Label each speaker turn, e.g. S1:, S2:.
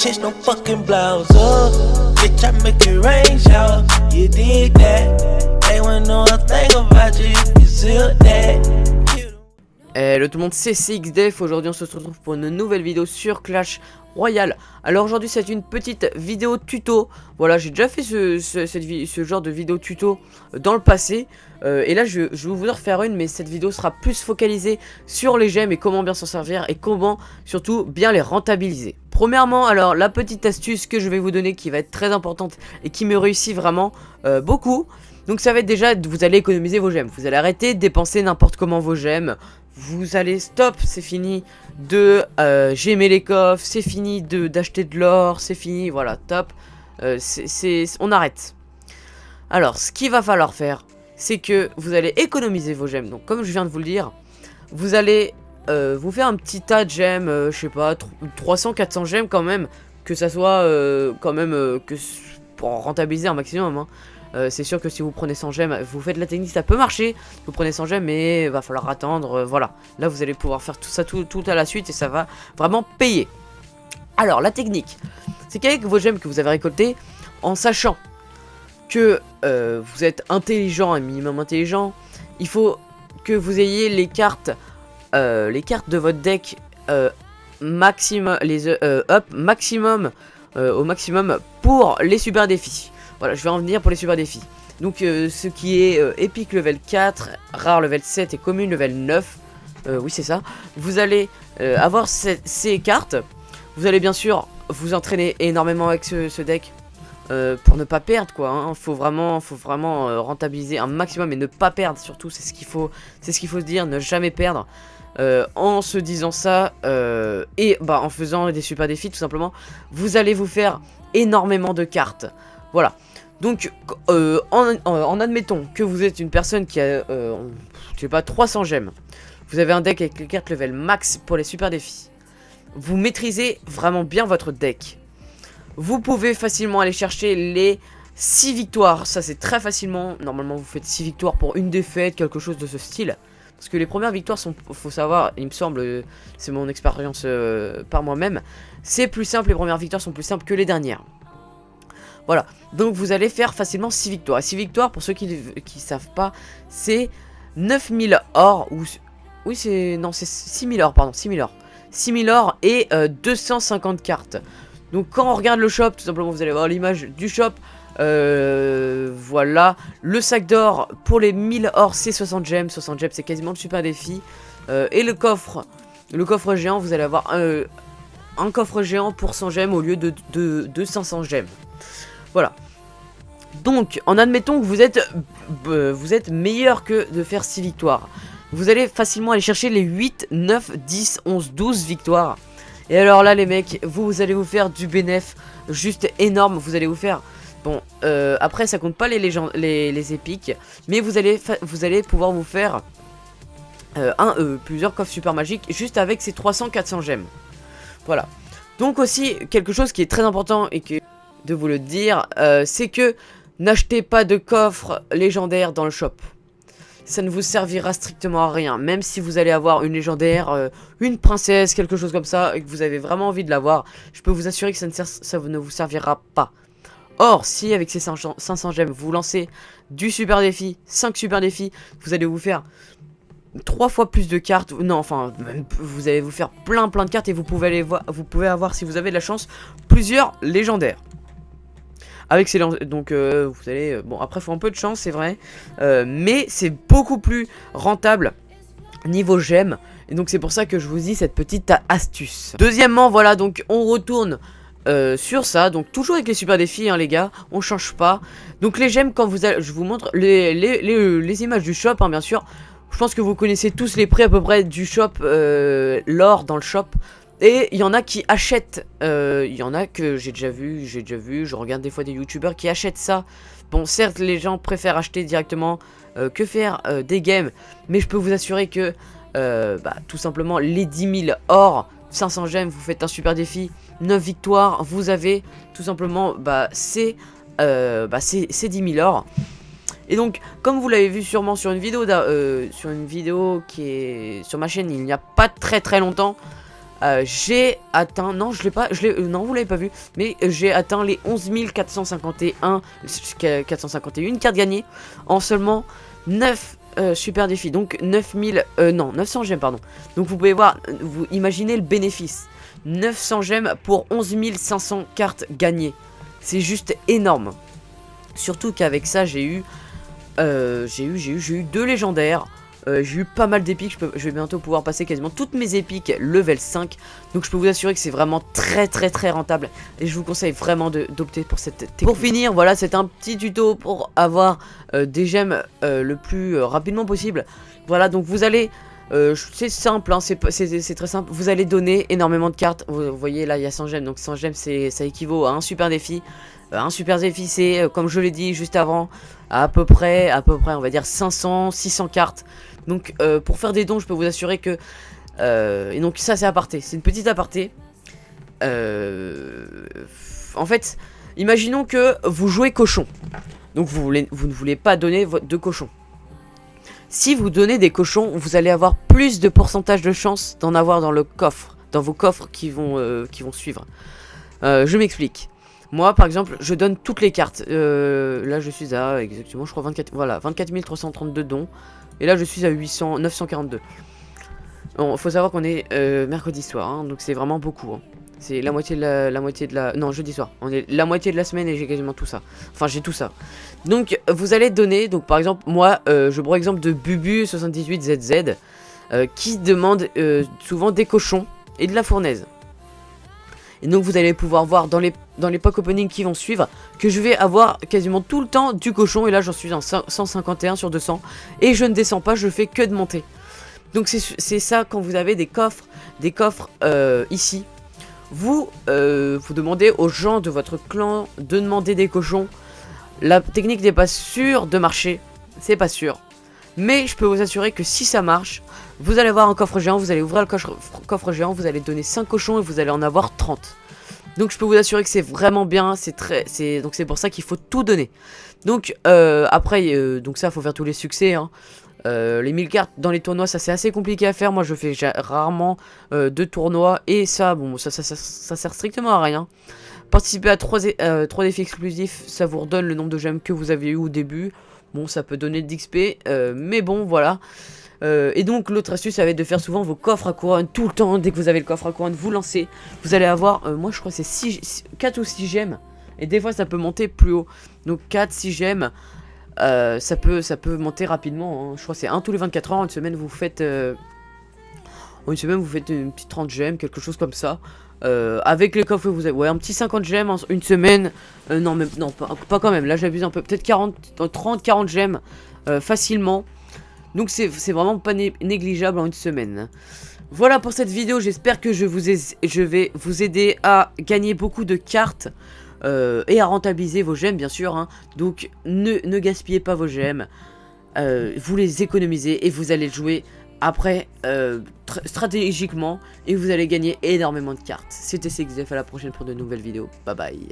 S1: chest, no fucking blouse. Bitch, I make it rain shower. You dig that? They won't know a thing about you if you seal that.
S2: Hello tout le monde, c'est CXDF. Aujourd'hui on se retrouve pour une nouvelle vidéo sur Clash Royale. Alors aujourd'hui c'est une petite vidéo tuto. Voilà, j'ai déjà fait ce genre de vidéo tuto dans le passé. Et là je vais vous en refaire une, mais cette vidéo sera plus focalisée sur les gemmes et comment bien s'en servir et comment surtout bien les rentabiliser. Premièrement, alors la petite astuce que je vais vous donner qui va être très importante et qui me réussit vraiment beaucoup. Donc ça va être déjà, vous allez économiser vos gemmes. Vous allez arrêter de dépenser n'importe comment vos gemmes. Vous allez stop, c'est fini de gemmer les coffres, c'est fini d'acheter de l'or, c'est fini, voilà, top. On arrête. Alors, ce qu'il va falloir faire, c'est que vous allez économiser vos gemmes. Donc, comme je viens de vous le dire, vous allez vous faire un petit tas de gemmes, je sais pas, 300-400 gemmes quand même, que ça soit quand même que pour rentabiliser un maximum, hein. C'est sûr que si vous prenez 100 gemmes, vous faites la technique, ça peut marcher. Vous prenez 100 gemmes, mais va falloir attendre, voilà. Là, vous allez pouvoir faire tout ça tout à la suite et ça va vraiment payer. Alors, la technique, c'est qu'avec vos gemmes que vous avez récoltées, en sachant que vous êtes intelligent, un minimum intelligent, il faut que vous ayez les cartes de votre deck maximum, maximum au maximum pour les super défis. Voilà, je vais en venir pour les super défis. Donc ce qui est épique level 4, rare level 7 et commune level 9. Oui, c'est ça. Vous allez avoir ces cartes. Vous allez bien sûr vous entraîner énormément avec ce deck pour ne pas perdre, quoi, hein. Faut vraiment rentabiliser un maximum et ne pas perdre surtout. C'est ce qu'il faut se dire, ne jamais perdre. En se disant ça et en faisant des super défis tout simplement, vous allez vous faire énormément de cartes. Voilà. Donc, en admettant que vous êtes une personne qui a, je sais pas, 300 gemmes. Vous avez un deck avec les cartes level max pour les super défis. Vous maîtrisez vraiment bien votre deck. Vous pouvez facilement aller chercher les 6 victoires. Ça, c'est très facilement. Normalement, vous faites 6 victoires pour une défaite, quelque chose de ce style. Parce que les premières victoires sont, faut savoir, il me semble, c'est mon expérience par moi-même. C'est plus simple, les premières victoires sont plus simples que les dernières. Voilà, donc vous allez faire facilement 6 victoires. Et 6 victoires, pour ceux qui savent pas, c'est 9000 or. Ou, oui, c'est 6000 or, pardon, 6000 or. 6000 or et 250 cartes. Donc quand on regarde le shop, tout simplement, vous allez voir l'image du shop. Voilà, le sac d'or pour les 1000 or, c'est 60 gemmes. 60 gemmes, c'est quasiment le super défi. Et le coffre géant, vous allez avoir un coffre géant pour 100 gemmes au lieu de 500 gemmes. Voilà. Donc, en admettant que vous êtes meilleur que de faire 6 victoires, vous allez facilement aller chercher les 8, 9, 10, 11, 12 victoires. Et alors là, les mecs, vous allez vous faire du bénéf juste énorme. Vous allez vous faire... Bon, après, ça compte pas les épiques, mais vous allez pouvoir vous faire plusieurs coffres super magiques juste avec ces 300-400 gemmes. Voilà. Donc aussi, quelque chose qui est très important et que... de vous le dire, c'est que n'achetez pas de coffre légendaire dans le shop. Ça ne vous servira strictement à rien. Même si vous allez avoir une légendaire, une princesse, quelque chose comme ça, et que vous avez vraiment envie de l'avoir, je peux vous assurer que ça ne vous servira pas. Or, si avec ces 500 gemmes, vous lancez du super défi, 5 super défis, vous allez vous faire 3 fois plus de cartes. Non, enfin, vous allez vous faire plein de cartes et vous pouvez avoir, si vous avez de la chance, plusieurs légendaires. Avec ces donc vous allez... bon, après, il faut un peu de chance, c'est vrai. Mais c'est beaucoup plus rentable niveau gemmes. Et donc, c'est pour ça que je vous dis cette petite astuce. Deuxièmement, voilà, donc on retourne sur ça. Donc, toujours avec les super défis, hein, les gars. On change pas. Donc, les gemmes, quand vous allez... Je vous montre les images du shop, hein, bien sûr. Je pense que vous connaissez tous les prix à peu près du shop, l'or dans le shop. Et il y en a qui achètent, il y en a que j'ai déjà vu, je regarde des fois des youtubeurs qui achètent ça. Bon, certes, les gens préfèrent acheter directement que faire des games, mais je peux vous assurer que, tout simplement, les 10 000 or, 500 gemmes, vous faites un super défi, 9 victoires, vous avez tout simplement, ces 10 000 or. Et donc, comme vous l'avez vu sûrement sur une vidéo qui est sur ma chaîne il n'y a pas très longtemps, j'ai atteint, non je l'ai pas, non vous l'avez pas vu, mais j'ai atteint les 11 451 cartes gagnées en seulement 9 super défis, donc 900 gemmes pardon. Donc vous pouvez voir, vous imaginez le bénéfice, 900 gemmes pour 11 500 cartes gagnées, c'est juste énorme. Surtout qu'avec ça j'ai eu 2 légendaires. J'ai eu pas mal d'épiques, je vais bientôt pouvoir passer quasiment toutes mes épiques level 5. Donc je peux vous assurer que c'est vraiment très rentable. Et je vous conseille vraiment d'opter pour cette technique. Pour finir, voilà, c'est un petit tuto pour avoir des gemmes le plus rapidement possible. Voilà, donc vous allez... c'est simple, hein, c'est très simple. Vous allez donner énormément de cartes. Vous voyez là, il y a 100 gemmes. Donc 100 gemmes, ça équivaut à un super défi. Un super défi, c'est, comme je l'ai dit juste avant, à peu près, on va dire 500-600 cartes. Donc pour faire des dons, je peux vous assurer que... et donc ça c'est aparté, c'est une petite aparté. En fait, imaginons que vous jouez cochon. Donc vous ne voulez pas donner de cochon. Si vous donnez des cochons, vous allez avoir plus de pourcentage de chance d'en avoir dans le coffre, dans vos coffres qui vont suivre. Je m'explique. Moi par exemple je donne toutes les cartes, là je suis à exactement je crois 24 332 dons. Et là je suis à 942. Bon, faut savoir qu'on est mercredi soir, hein, donc c'est vraiment beaucoup, hein. C'est la moitié de la... Non, jeudi soir, on est la moitié de la semaine et j'ai quasiment tout ça. Enfin j'ai tout ça. Donc vous allez donner, donc par exemple moi je prends l'exemple de Bubu78ZZ qui demande souvent des cochons et de la fournaise. Et donc vous allez pouvoir voir dans les pack opening qui vont suivre que je vais avoir quasiment tout le temps du cochon. Et là j'en suis en 151 sur 200. Et je ne descends pas, je fais que de monter. Donc c'est ça quand vous avez des coffres ici. Vous demandez aux gens de votre clan de demander des cochons. La technique n'est pas sûre de marcher. C'est pas sûr. Mais je peux vous assurer que si ça marche, vous allez avoir un coffre géant, vous allez ouvrir le coffre géant, vous allez donner 5 cochons et vous allez en avoir 30. Donc je peux vous assurer que c'est vraiment bien, donc c'est pour ça qu'il faut tout donner. Donc après, donc ça faut faire tous les succès, hein. Les 1000 cartes dans les tournois, ça c'est assez compliqué à faire. Moi je fais rarement 2 tournois et ça, bon, ça sert strictement à rien. Participer à 3 défis exclusifs, ça vous redonne le nombre de gemmes que vous avez eu au début. Bon, ça peut donner de l'XP, mais bon, voilà. Et donc, l'autre astuce, ça va être de faire souvent vos coffres à couronne tout le temps. Dès que vous avez le coffre à couronne, vous lancez. Vous allez avoir, moi je crois que c'est 4 ou 6 gemmes. Et des fois, ça peut monter plus haut. Donc, 4-6 gemmes, ça peut monter rapidement, hein. Je crois que c'est 1 tous les 24 heures. Une semaine, vous faites une petite 30 gemmes, quelque chose comme ça. Avec les coffres que vous avez, ouais, un petit 50 gemmes en une semaine. Non, même, non, pas quand même. Là, j'abuse un peu. Peut-être 30-40 gemmes facilement. Donc, c'est vraiment pas négligeable en une semaine. Voilà pour cette vidéo. J'espère que je vais vous aider à gagner beaucoup de cartes et à rentabiliser vos gemmes, bien sûr, hein. Donc, ne gaspillez pas vos gemmes. Vous les économisez et vous allez jouer après stratégiquement et vous allez gagner énormément de cartes. C'était CXF, à la prochaine pour de nouvelles vidéos. Bye bye.